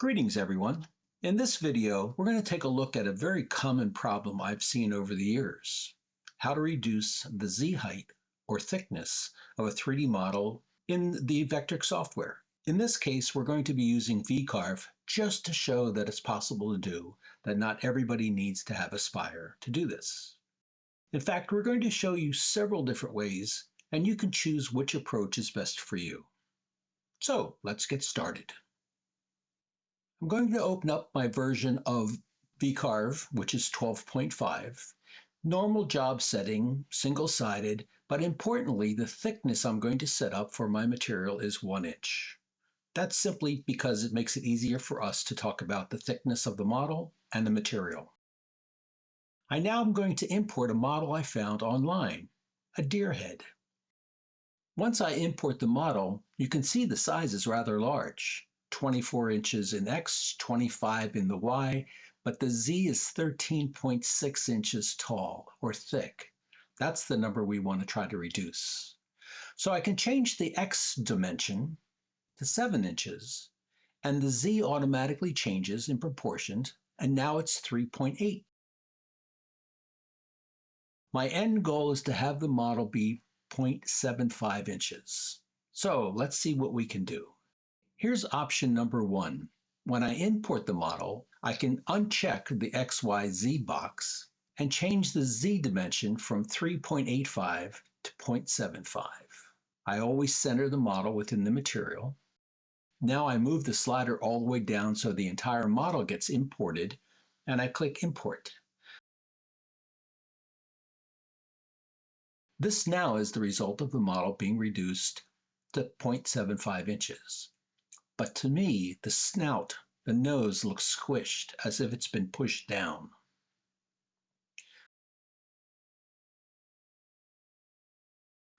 Greetings, everyone. In this video, we're going to take a look at a very common problem I've seen over the years: how to reduce the Z height or thickness of a 3D model in the Vectric software. In this case, we're going to be using VCarve just to show that it's possible to do, that not everybody needs to have a spire to do this. In fact, we're going to show you several different ways, and you can choose which approach is best for you. So let's get started. I'm going to open up my version of VCarve, which is 12.5. Normal job setting, single-sided, but importantly, the thickness I'm going to set up for my material is 1 inch. That's simply because it makes it easier for us to talk about the thickness of the model and the material. I now am going to import a model I found online, a deer head. Once I import the model, you can see the size is rather large. 24 inches in X, 25 in the Y, but the Z is 13.6 inches tall or thick. That's the number we want to try to reduce. So I can change the X dimension to 7 inches, and the Z automatically changes in proportion, and now it's 3.8. My end goal is to have the model be 0.75 inches. So let's see what we can do. Here's option number 1. When I import the model, I can uncheck the XYZ box and change the Z dimension from 3.85 to 0.75. I always center the model within the material. Now I move the slider all the way down so the entire model gets imported, and I click Import. This now is the result of the model being reduced to 0.75 inches. But to me, the snout, the nose, looks squished as if it's been pushed down.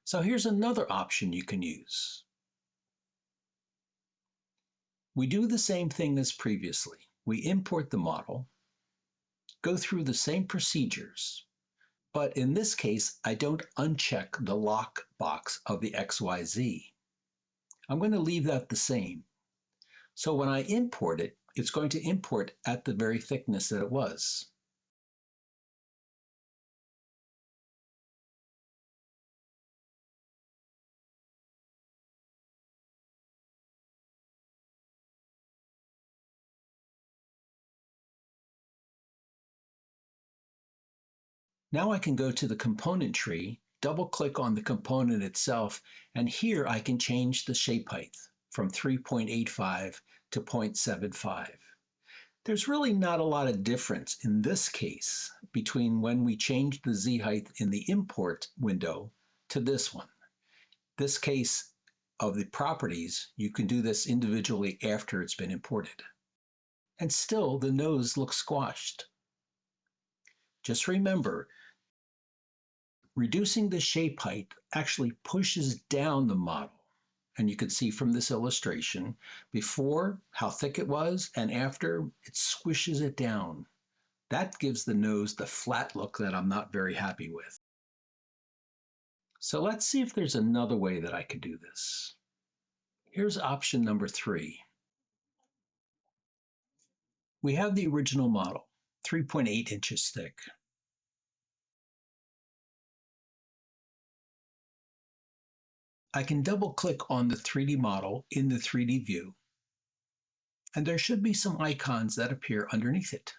So here's another option you can use. We do the same thing as previously. We import the model, go through the same procedures, but in this case, I don't uncheck the lock box of the XYZ. I'm going to leave that the same. So when I import it, it's going to import at the very thickness that it was. Now I can go to the component tree, double-click on the component itself, and here I can change the shape height from 3.85 to 0.75. There's really not a lot of difference in this case between when we changed the Z height in the import window to this one. This case of the properties, you can do this individually after it's been imported. And still, the nose looks squashed. Just remember, reducing the shape height actually pushes down the model. And you can see from this illustration, before how thick it was, and after it squishes it down. That gives the nose the flat look that I'm not very happy with. So let's see if there's another way that I could do this. Here's option number 3. We have the original model, 3.8 inches thick. I can double-click on the 3D model in the 3D view, and there should be some icons that appear underneath it.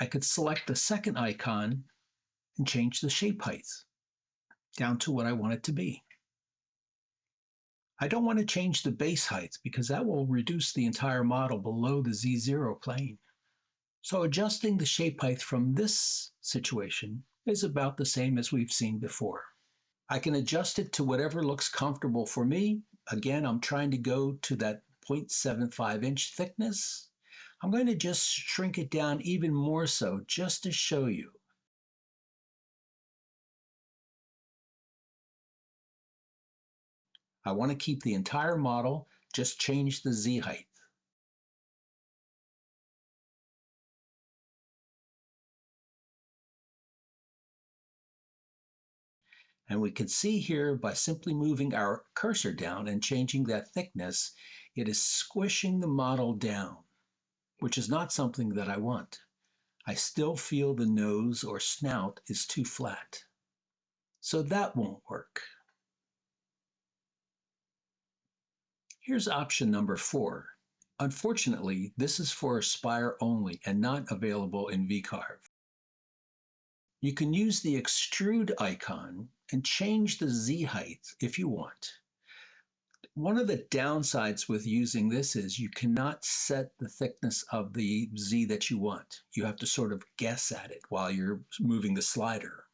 I could select the second icon and change the shape height down to what I want it to be. I don't want to change the base height because that will reduce the entire model below the Z0 plane. So adjusting the shape height from this situation is about the same as we've seen before. I can adjust it to whatever looks comfortable for me. Again, I'm trying to go to that 0.75 inch thickness. I'm going to just shrink it down even more so just to show you. I want to keep the entire model, just change the Z height. And we can see here by simply moving our cursor down and changing that thickness, it is squishing the model down, which is not something that I want. I still feel the nose or snout is too flat. So that won't work. Here's option number 4. Unfortunately, this is for Aspire only and not available in VCarve. You can use the extrude icon and change the Z height if you want. One of the downsides with using this is you cannot set the thickness of the Z that you want. You have to sort of guess at it while you're moving the slider.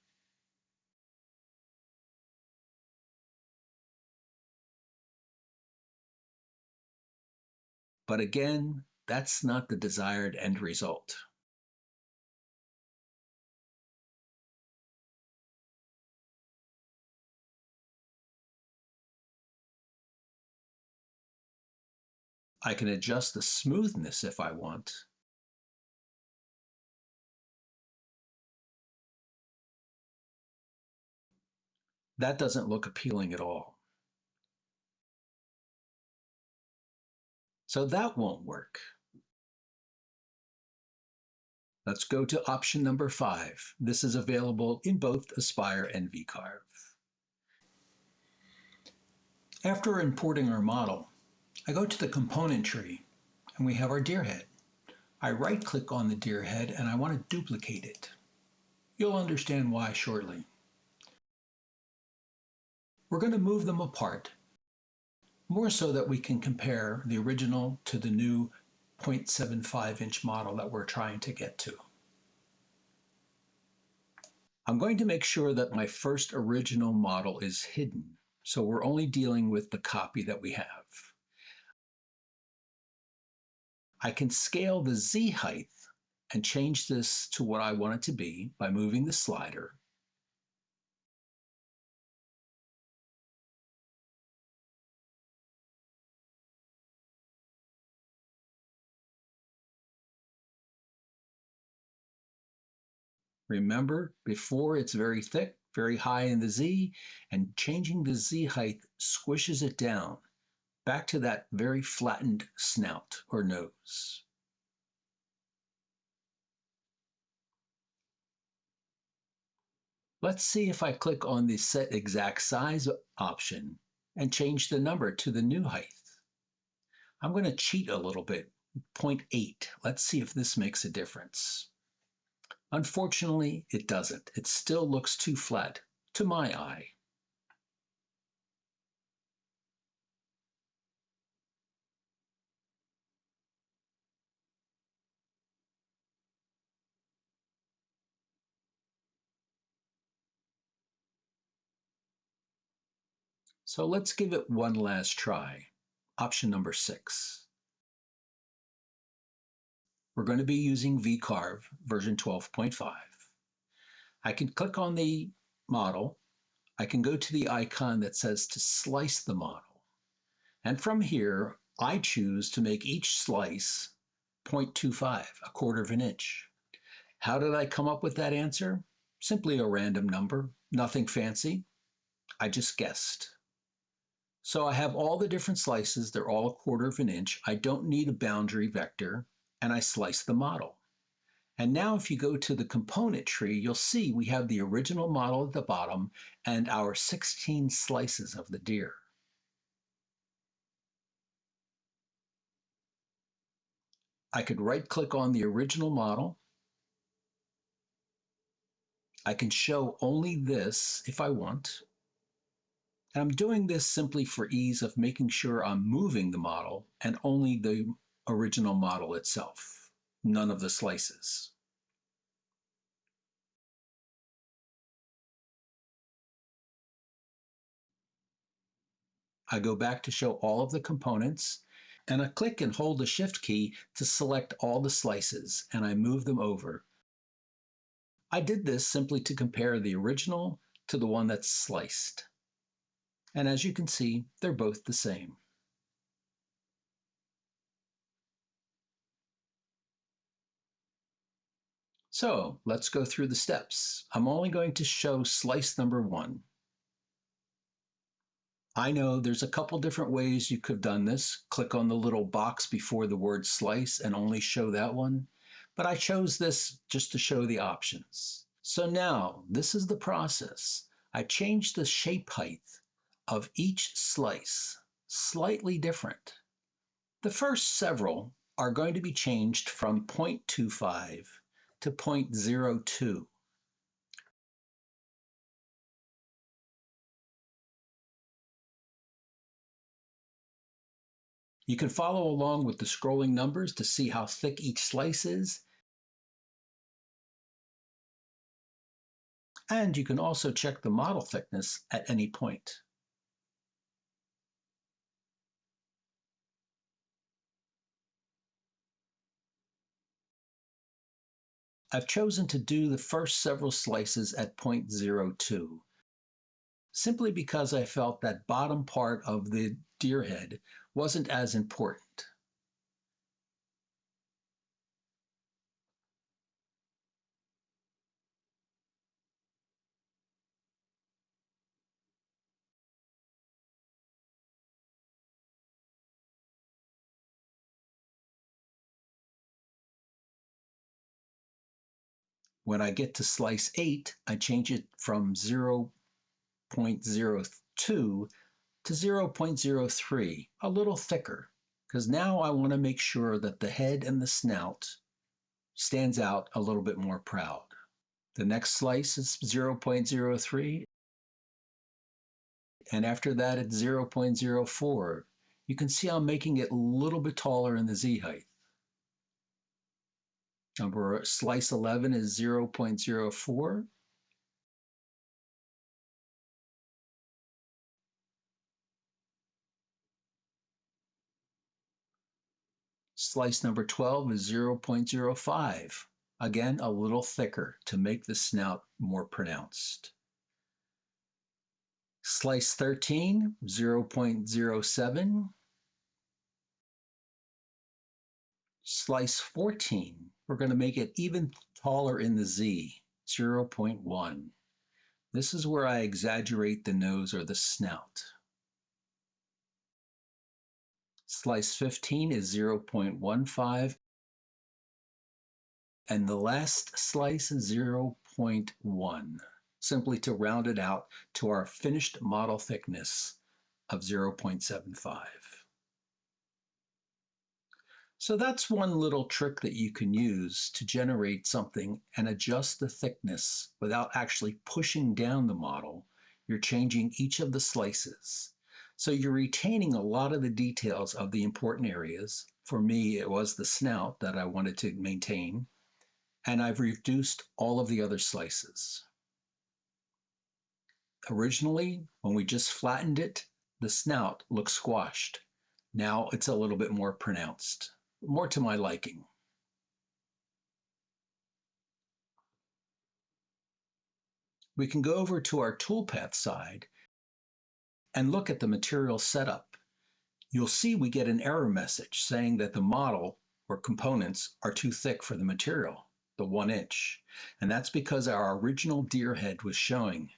But again, that's not the desired end result. I can adjust the smoothness if I want. That doesn't look appealing at all. So that won't work. Let's go to option number 5. This is available in both Aspire and VCarve. After importing our model, I go to the component tree and we have our deer head. I right-click on the deer head and I want to duplicate it. You'll understand why shortly. We're going to move them apart, more so that we can compare the original to the new 0.75-inch model that we're trying to get to. I'm going to make sure that my first original model is hidden, so we're only dealing with the copy that we have. I can scale the Z height and change this to what I want it to be by moving the slider. Remember, before it's very thick, very high in the Z, and changing the Z height squishes it down back to that very flattened snout or nose. Let's see if I click on the Set Exact Size option and change the number to the new height. I'm going to cheat a little bit, 0.8. Let's see if this makes a difference. Unfortunately, it doesn't. It still looks too flat to my eye. So let's give it one last try. Option number 6. We're going to be using VCarve version 12.5. I can click on the model. I can go to the icon that says to slice the model. And from here, I choose to make each slice 0.25, a quarter of an inch. How did I come up with that answer? Simply a random number, nothing fancy. I just guessed. So I have all the different slices, they're all a quarter of an inch. I don't need a boundary vector, and I slice the model. And now if you go to the component tree, you'll see we have the original model at the bottom and our 16 slices of the deer. I could right-click on the original model. I can show only this if I want. And I'm doing this simply for ease of making sure I'm moving the model and only the original model itself, none of the slices. I go back to show all of the components, and I click and hold the Shift key to select all the slices, and I move them over. I did this simply to compare the original to the one that's sliced. And as you can see, they're both the same. So let's go through the steps. I'm only going to show slice number 1. I know there's a couple different ways you could have done this. Click on the little box before the word slice and only show that one. But I chose this just to show the options. So now this is the process. I changed the shape height of each slice, slightly different. The first several are going to be changed from 0.25 to 0.02. You can follow along with the scrolling numbers to see how thick each slice is. And you can also check the model thickness at any point. I've chosen to do the first several slices at 0.02, simply because I felt that bottom part of the deer head wasn't as important. When I get to slice 8, I change it from 0.02 to 0.03, a little thicker, because now I want to make sure that the head and the snout stands out a little bit more proud. The next slice is 0.03, and after that it's 0.04. You can see I'm making it a little bit taller in the Z height. Number slice 11 is 0.04. Slice number 12 is 0.05. Again, a little thicker to make the snout more pronounced. Slice 13, 0.07. Slice 14, we're going to make it even taller in the Z, 0.1. This is where I exaggerate the nose or the snout. Slice 15 is 0.15. And the last slice is 0.1, simply to round it out to our finished model thickness of 0.75. So that's one little trick that you can use to generate something and adjust the thickness without actually pushing down the model. You're changing each of the slices. So you're retaining a lot of the details of the important areas. For me, it was the snout that I wanted to maintain. And I've reduced all of the other slices. Originally, when we just flattened it, the snout looked squashed. Now it's a little bit more pronounced, more to my liking. We can go over to our toolpath side and look at the material setup. You'll see we get an error message saying that the model or components are too thick for the material, the 1 inch. And that's because our original deer head was showing.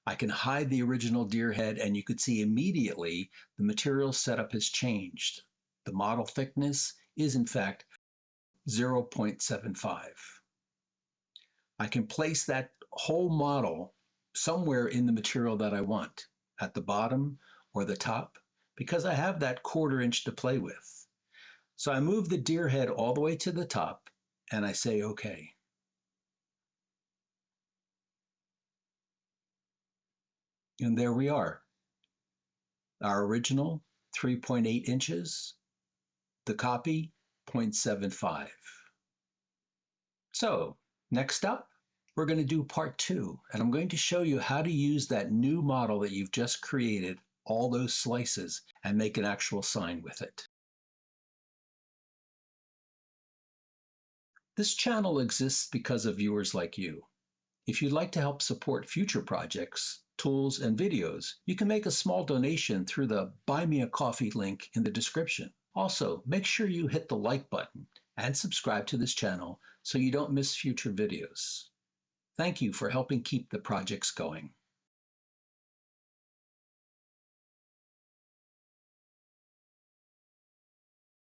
I can hide the original deer head and you could see immediately the material setup has changed. The model thickness is in fact 0.75. I can place that whole model somewhere in the material that I want, at the bottom or the top, because I have that 1/4 inch to play with. So I move the deer head all the way to the top and I say okay. And there we are. Our original 3.8 inches, the copy 0.75. So next up, we're going to do part 2, and I'm going to show you how to use that new model that you've just created, all those slices, and make an actual sign with it. This channel exists because of viewers like you. If you'd like to help support future projects, tools, and videos, you can make a small donation through the Buy Me a Coffee link in the description. Also, make sure you hit the like button and subscribe to this channel so you don't miss future videos. Thank you for helping keep the projects going.